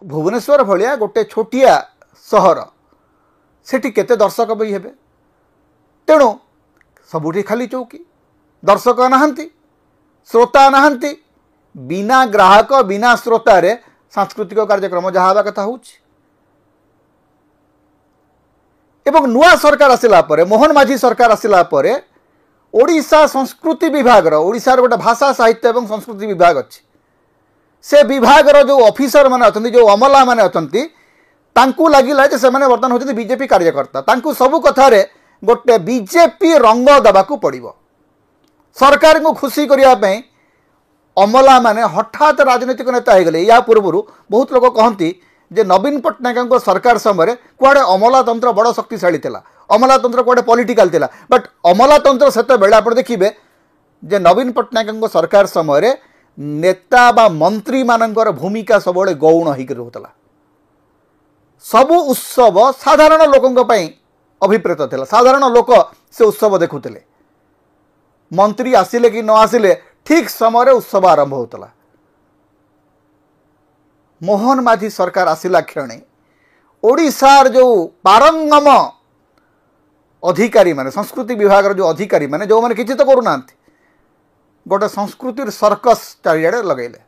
भुवनेश्वर भाया गोटे छोटिया सहर सेठी केते दर्शक भी हेबे तेणु सबुठी खाली चौकी दर्शक नाहंती श्रोता नाहंती बिना ग्राहक बिना श्रोतार सांस्कृतिक कार्यक्रम जहाँ हवा कथा होउछि एवं नुआ सरकार आसिला परे मोहन माझी सरकार आसिला परे ओडिशा संस्कृति विभाग ओडिशार गोटे भाषा साहित्य एवं संस्कृति विभाग अच्छी से विभाग जो ऑफिसर माने अछंती जो अमला माने अछंती तांकू लागिला जे सेमाने वर्तमान होती बीजेपी कार्यकर्ता तांकू सबु कथारे गोटे बीजेपी रंग दबाकू पड़िबो सरकार को खुशी करिया पई अमला माने हठात राजनीतिक नेता हो गले या पूर्व बहुत लोग कहती जे नवीन पट्टनायक सरकार समय कुआडे अमलातंत्र बड़ शक्तिशाली थिला अमलातंत्र कुआडे पॉलिटिकल थिला बट अमलातंत्र सेते बेले आपण देखिबे जे नवीन पट्टनायक सरकार समय नेता बा मंत्री मानकर भूमिका सब गौण होकर रोला सबु उत्सव साधारण लोकों अभिप्रेत थिला साधारण लोक से उत्सव देखुले मंत्री आसिले कि न आसिले ठीक समय उत्सव आरंभ होता मोहन माझी सरकार आसिला क्षणे ओडिशार जो पारंगम अधिकारी माने संस्कृति विभाग जो अधिकारी माने जो माने किछि तो करूना गोटे संस्कृतिर सर्कस चारिआडे लगेले